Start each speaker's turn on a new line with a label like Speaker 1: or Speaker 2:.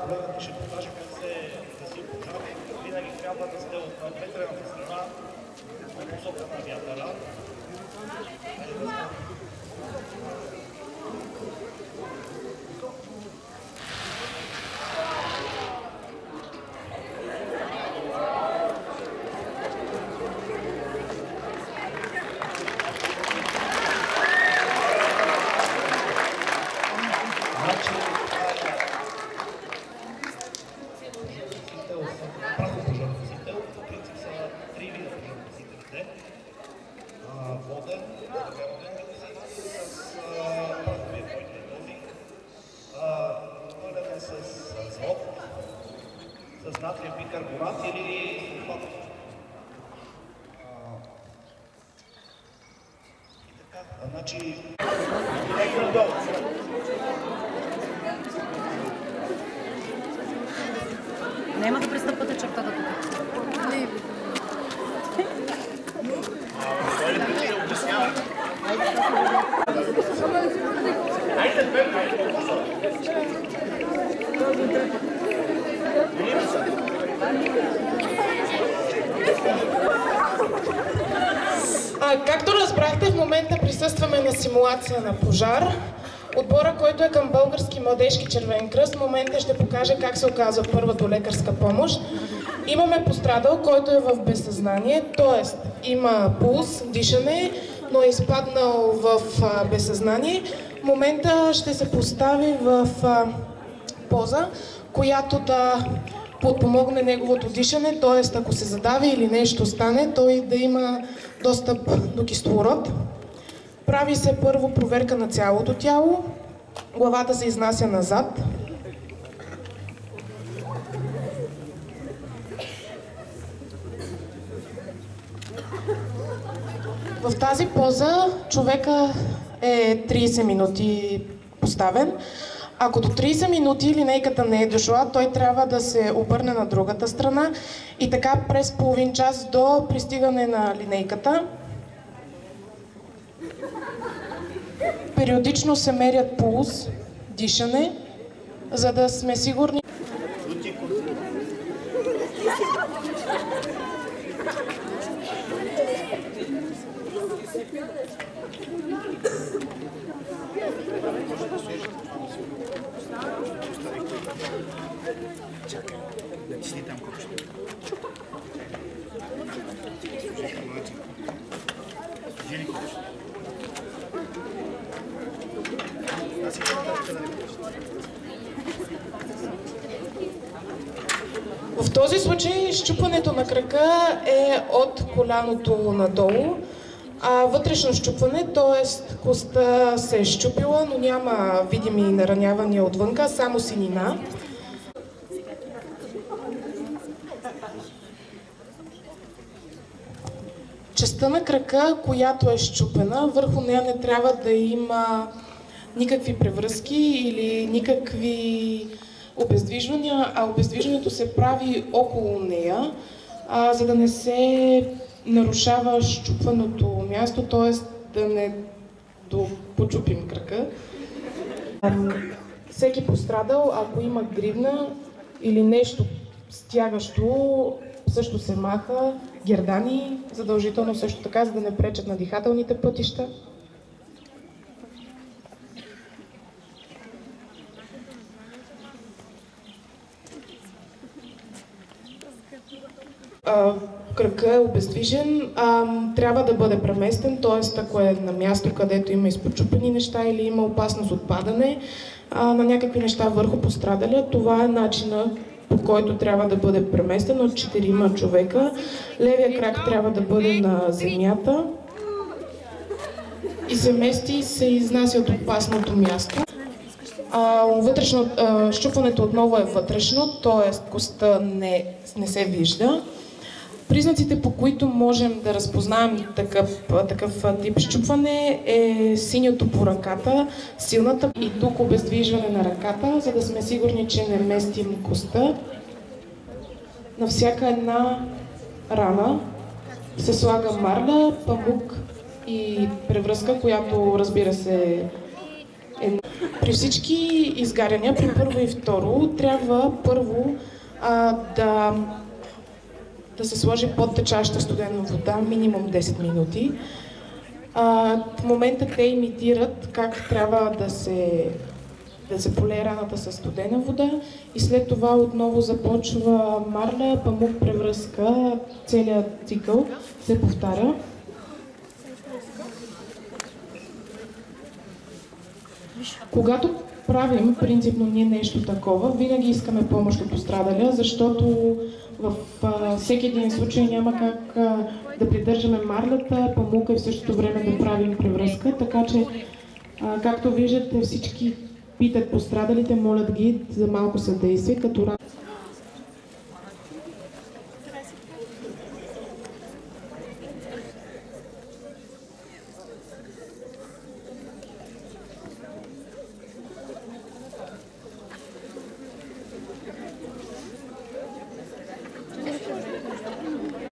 Speaker 1: Колегата ще покаже как се гаси пожар. Винаги трябва да сте от ветрената страна, от посока на вятъра. С натриев бикарбонат или сулфат. И така, значи...
Speaker 2: Няма да пристъпвате чертата тук. Не.
Speaker 3: Както разбрахте, в момента присъстваме на симулация на пожар. Отбора, който е към Български младежки червен кръст, в момента ще покаже как се оказва първата лекарска помощ. Имаме пострадал, който е в безсъзнание, т.е. има пулс, дишане, но е изпаднал в безсъзнание. В момента ще се постави в поза, която да подпомогне неговото дишане, т.е. ако се задави или нещо стане, той да има достъп до кислород. Прави се първо проверка на цялото тяло, главата се изнася назад. В тази поза човека е 30 минути поставен. Ако до 30 минути линейката не е дошла, той трябва да се обърне на другата страна и така през половин час до пристигане на линейката. Периодично се мерят пулс, дишане, за да сме сигурни.
Speaker 1: Чакай, да ти там копче. Жени копче.
Speaker 3: В този случай счупването на крака е от коляното надолу, вътрешно счупване, т.е. костта се е счупила, но няма видими наранявания отвънка, само синина. Частта на крака, която е счупена, върху нея не трябва да има никакви превръзки или никакви обездвижвания, а обездвижването се прави около нея, за да не се нарушава счупваното място, т.е. да не почупим крака. Всеки пострадал, ако има гривна или нещо стягащо, също се маха, гердани задължително също така, за да не пречат на дихателните пътища. Кръгът е обездвижен, трябва да бъде преместен, т.е. ако е на място, където има изпочупени неща или има опасност от падане на някакви неща върху пострадалия, това е начина, по който трябва да бъде преместен от 4 човека. Левия крак трябва да бъде на земята и се мести и се изнася от опасното място. Щупването отново е вътрешно, т.е. костта не се вижда. Признаците, по които можем да разпознаем такъв тип щупване е синьото по ръката, силната и тук обездвижване на ръката, за да сме сигурни, че не местим костта. На всяка една рана се слага марля, памук и превръзка, която, разбира се, при всички изгаряния, при първо и второ, трябва първо да се сложи под течаща студена вода минимум 10 минути. В момента те имитират как трябва да се полее раната със студена вода и след това отново започва марля, памук, превръзка, целият цикъл се повтаря. Когато правим принципно ние нещо такова, винаги искаме помощ от пострадалия, защото в всеки един случай няма как да придържаме марлята, памука и в същото време да правим превръзка, така че, както виждате, всички питат пострадалите, молят ги за малко съдействие, като